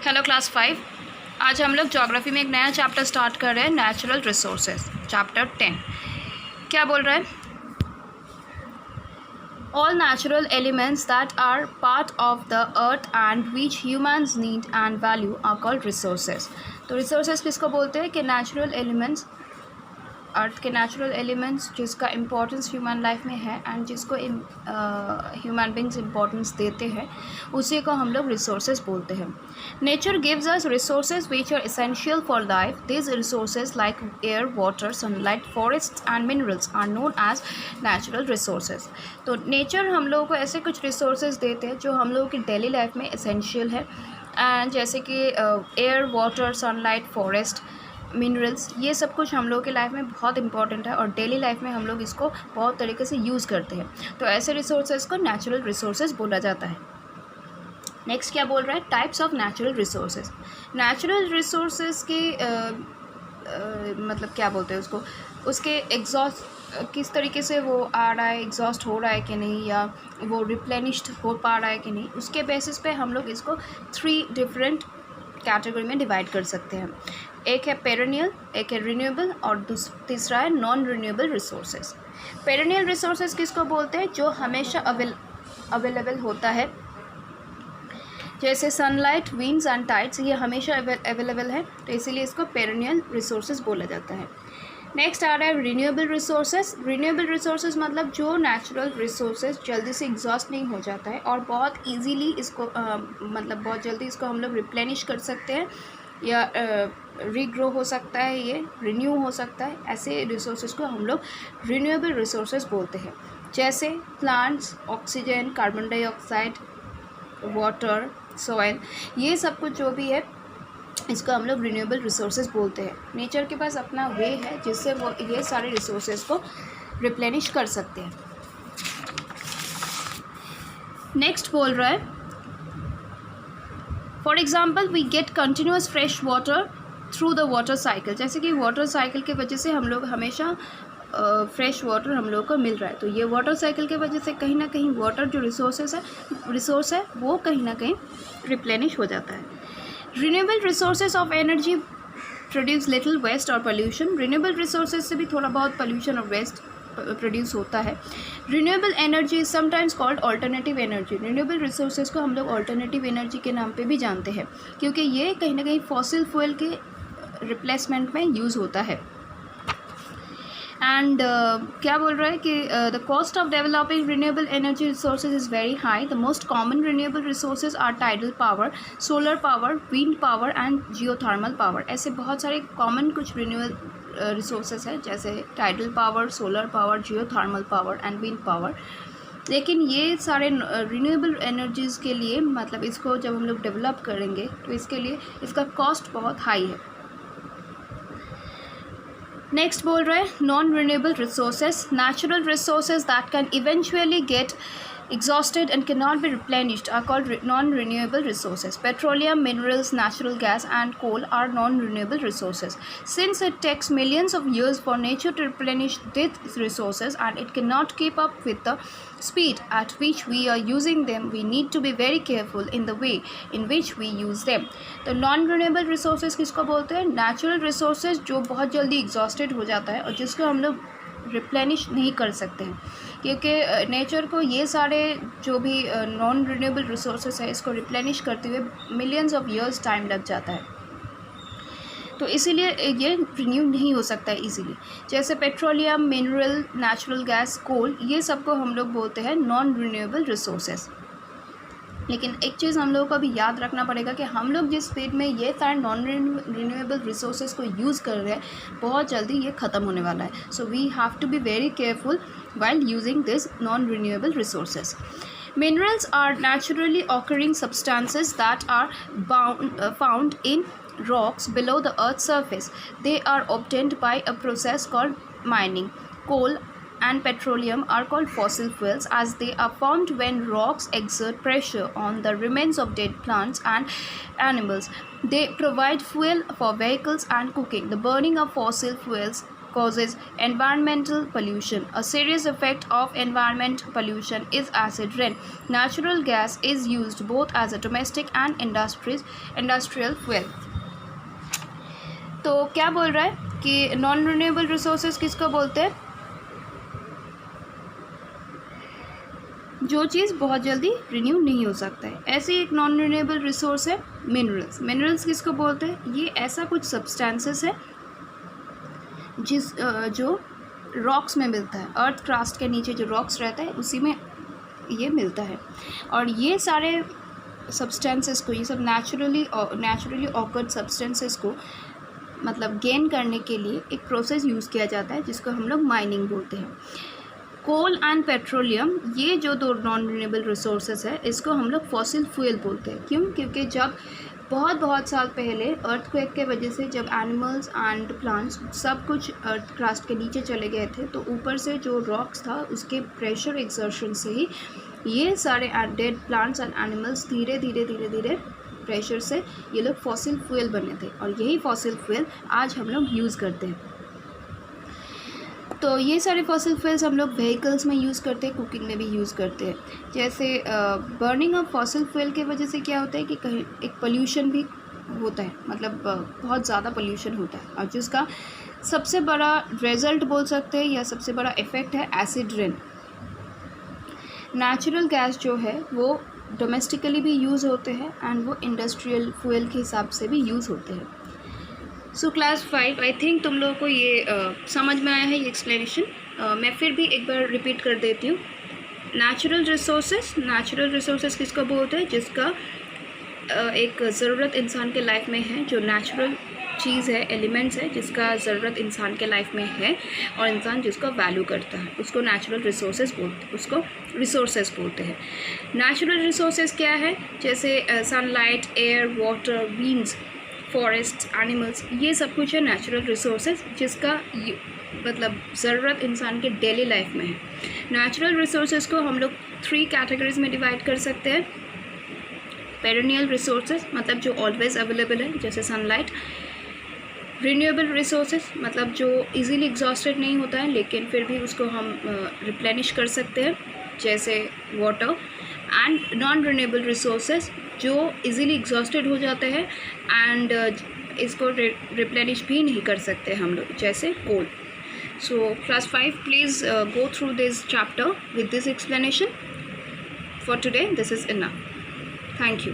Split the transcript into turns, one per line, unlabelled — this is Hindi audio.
Hello class 5। आज हम लोग ज्योग्राफी में एक नया चैप्टर स्टार्ट कर रहे हैं, नेचुरल रिसोर्सेज, चैप्टर 10। क्या बोल रहा है? All natural elements that are part of the earth and which humans need and value are called resources. तो रिसोर्सेज किसको बोलते हैं? कि नेचुरल एलिमेंट्स, अर्थ के नेचुरल एलिमेंट्स जिसका इम्पोर्टेंस ह्यूमन लाइफ में है एंड जिसको ह्यूमन बींग्स इम्पोर्टेंस देते हैं, उसी को हम लोग रिसोर्सेज बोलते हैं। Nature gives us resources which are essential for life. This resources like air, water, sunlight, forest and minerals are known as natural resources. तो नेचर हम लोगों को ऐसे कुछ रिसोर्सेज देते हैं जो हम लोगों की डेली लाइफ में एसेंशियल है, एंड जैसे कि air, water, sunlight, forest, minerals, ये सब कुछ हम लोग के लाइफ में बहुत इंपॉर्टेंट है और डेली लाइफ में हम लोग इसको बहुत तरीके से यूज़ करते हैं। तो ऐसे रिसोर्सेज को नेचुरल रिसोर्सेज बोला जाता है। नेक्स्ट क्या बोल रहा है? Types of natural resources. Natural resources के मतलब क्या बोलते हैं उसको, उसके एग्जॉस्ट किस तरीके से वो आ रहा है, एग्जॉस्ट हो रहा है कि नहीं, या वो रिप्लेनिश्ड हो पा रहा है कि नहीं, उसके बेसिस पे हम लोग इसको 3 डिफरेंट कैटेगरी में डिवाइड कर सकते हैं। एक है पेरेनियल, एक है रिन्यूएबल और तीसरा है non renewable resources. Perennial resources किसको बोलते हैं? जो हमेशा अवेलेबल होता है, जैसे सनलाइट, विंड्स एंड टाइड्स, ये हमेशा अवेलेबल है, तो इसीलिए इसको पेरेनियल रिसोर्सेज बोला जाता है। नेक्स्ट आ रहा है रिन्यूएबल रिसोर्सेज। रिन्यूएबल रिसोर्सेज मतलब जो नेचुरल रिसोर्सेज जल्दी से एग्जॉस्ट नहीं हो जाता है और बहुत इजीली इसको मतलब बहुत जल्दी इसको हम लोग रिप्लेनिश कर सकते हैं, या रीग्रो हो सकता है, ये रिन्यू हो सकता है। ऐसे रिसोर्सेज को हम लोग रिन्यूएबल रिसोर्सेज बोलते हैं, जैसे plants, oxygen, carbon dioxide, water, soil, ये सब कुछ जो भी है इसको हम लोग रिन्यूएबल रिसोर्सेज बोलते हैं। नेचर के पास अपना वे है जिससे वो ये सारे रिसोर्सेज को रिप्लेनिश कर सकते हैं। नेक्स्ट बोल रहा है, for example we get continuous fresh water through the water cycle. जैसे कि वाटर साइकिल की वजह से हम लोग हमेशा फ्रेश वाटर हम लोग को मिल रहा है, तो ये वाटर साइकिल की वजह से कहीं ना कहीं वाटर जो रिसोर्स है वो कहीं ना कहीं रिप्लेनिश हो जाता है। Renewable resources of energy produce little waste और पोल्यूशन। रिन्यूएबल रिसोर्सेज से भी थोड़ा बहुत पोल्यूशन और वेस्ट प्रोड्यूस होता है। Renewable energy is sometimes called alternative energy. Renewable resources को हम लोग ऑल्टरनेटिव एनर्जी के नाम पे भी जानते हैं, क्योंकि ये कहीं ना कहीं फॉसिल फ्यूल के रिप्लेसमेंट में यूज़ होता है। एंड क्या बोल रहा है कि the cost of developing renewable energy resources is very high. The most common renewable resources are tidal power, solar power, wind power and geothermal power. ऐसे बहुत सारे कॉमन कुछ रिन्यूएबल रिसोर्सेज है, जैसे tidal power, solar power, geothermal power and wind power. लेकिन ये सारे रिन्यूएबल एनर्जीज़ के लिए, मतलब इसको जब हम लोग डेवलप करेंगे तो इसके लिए इसका कॉस्ट बहुत हाई है। नेक्स्ट बोल रहे हैं non renewable resources. Natural resources that can eventually gate exhausted and cannot be replenished are called non-renewable resources. Petroleum, minerals, natural gas and coal are non-renewable resources. Since it takes millions of years for nature to replenish these resources and it cannot keep up with the speed at which we are using them, we need to be very careful in the way in which we use them. तो non-renewable resources किसको बोलते हैं? Natural resources जो बहुत जल्दी exhausted हो जाता है और जिसको हम लोग रिप्लेनिश नहीं कर सकते हैं, क्योंकि नेचर को ये सारे जो भी नॉन रिन्यूएबल रिसोर्सेज है इसको रिप्लेनिश करते हुए मिलियंस ऑफ ईयर्स टाइम लग जाता है, तो इसीलिए ये रिन्यू नहीं हो सकता है इजीली। जैसे पेट्रोलियम, मिनरल, नेचुरल गैस, कोल, ये सबको हम लोग बोलते हैं नॉन रिन्यूएबल रिसोर्सेज। लेकिन एक चीज़ हम लोगों को अभी याद रखना पड़ेगा कि हम लोग जिस स्पीड में ये सारे नॉन रिन्यूएबल रिसोर्सेज को यूज़ कर रहे हैं, बहुत जल्दी ये ख़त्म होने वाला है। So we have to be very careful while using this non-renewable resources. Minerals are naturally occurring substances that are found in rocks below the Earth's surface. They are obtained by a process called mining. Coal and petroleum are called fossil fuels as they are formed when rocks exert pressure on the remains of dead plants and animals. They provide fuel for vehicles and cooking. The burning of fossil fuels causes environmental pollution. A serious effect of environment pollution is acid rain. Natural gas is used both as a domestic and industrial fuel. तो क्या बोल रहा है कि नॉन रिन्यूएबल रिसोर्सेज किसको बोलते हैं? जो चीज़ बहुत जल्दी रिन्यू नहीं हो सकता है। ऐसे एक नॉन रिन्यूएबल रिसोर्स है मिनरल्स। मिनरल्स किसको बोलते हैं? ये ऐसा कुछ सब्सटेंसेस है जो रॉक्स में मिलता है। अर्थ क्रस्ट के नीचे जो रॉक्स रहता है उसी में ये मिलता है। और ये सारे सब्सटेंसेस को, ये सब नेचुरली ऑकर्ड सब्सटेंसेस को मतलब गेन करने के लिए एक प्रोसेस यूज़ किया जाता है जिसको हम लोग माइनिंग बोलते हैं। कोल एंड पेट्रोलियम, ये जो दो नॉन रिन्यूएबल रिसोर्सेज है इसको हम लोग फॉसिल फ्यूल बोलते हैं। क्यों? क्योंकि जब बहुत साल पहले अर्थक्वेक के वजह से जब एनिमल्स एंड प्लांट्स सब कुछ अर्थ क्रस्ट के नीचे चले गए थे तो ऊपर से जो रॉक्स था उसके प्रेशर एक्सर्शन से ही ये सारे डेड प्लांट्स एंड एनिमल्स धीरे धीरे प्रेशर से ये लोग फॉसिल फ्यूल बने थे। और यही फॉसिल फ्यूल आज हम लोग यूज़ करते हैं। तो ये सारे फॉसिल फ्यूल्स हम लोग व्हीकल्स में यूज़ करते हैं, कुकिंग में भी यूज़ करते हैं। जैसे बर्निंग ऑफ फॉसिल फ्यूल की वजह से क्या होता है कि कहीं एक पोल्यूशन भी होता है, मतलब बहुत ज़्यादा पोल्यूशन होता है। और जिसका सबसे बड़ा रिजल्ट बोल सकते हैं या सबसे बड़ा इफ़ेक्ट है एसिड रेन। नेचुरल गैस जो है वो डोमेस्टिकली भी यूज़ होते हैं एंड वो इंडस्ट्रियल फ्यूल के हिसाब से भी यूज़ होते हैं। सो क्लास 5 आई थिंक तुम लोगों को ये समझ में आया है ये एक्सप्लेनेशन। मैं फिर भी एक बार रिपीट कर देती हूँ। नेचुरल रिसोर्सेज किसको बोलते हैं? जिसका एक ज़रूरत इंसान के लाइफ में है, जो नेचुरल चीज़ है, एलिमेंट्स है जिसका ज़रूरत इंसान के लाइफ में है और इंसान जिसको वैल्यू करता है उसको नेचुरल रिसोर्सेज बोलते हैं। नेचुरल रिसोर्सेज क्या है? जैसे sunlight, air, water, winds, forest, animals, ये सब कुछ है नेचुरल रिसोर्सेज जिसका मतलब ज़रूरत इंसान के डेली लाइफ में है। नेचुरल रिसोर्सेज को हम लोग 3 कैटेगरीज में डिवाइड कर सकते हैं। पेरिनियल रिसोर्सेज मतलब जो ऑलवेज अवेलेबल है जैसे सनलाइट। रिन्यूएबल रिसोर्सेज मतलब जो इजीली एग्जॉस्टेड नहीं होता है लेकिन फिर भी उसको हम रिप्लेनिश कर सकते हैं जैसे water. And non renewable resources जो इजीली एग्जॉस्टेड हो जाते हैं एंड इसको रिप्लेनिश भी नहीं कर सकते हम लोग जैसे कोल। So class 5 please go through this chapter with this explanation. For today this is enough. Thank you.